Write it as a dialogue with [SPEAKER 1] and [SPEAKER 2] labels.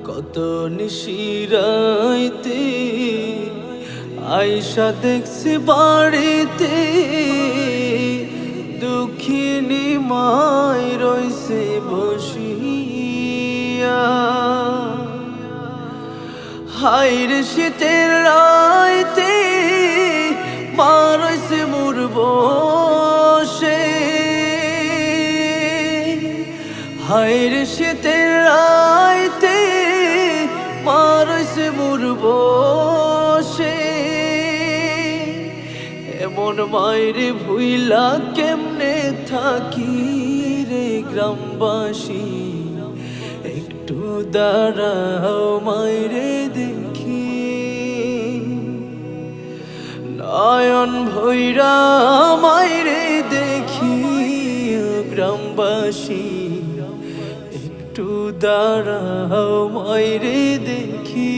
[SPEAKER 1] কত নিশিরাইতে আয়শা দেখছি বাড়িতে, দুঃখিনী মাই রইছে বসিয়া। হায়রে শীতের রাইতে মা রইছে মোর বসে, হায়রে শীতের রাইতে মা রইছে মোর বসে। এমন মায়েরে ভুইলা কেমনে থাকি রে গ্রামবাসী, একটু দাঁড়াও মায়েরে দেখি। নয়ন ভৈরা মায়েরে দেখি গ্রামবাসী, একটু দাঁড়াও মায়েরে দেখি।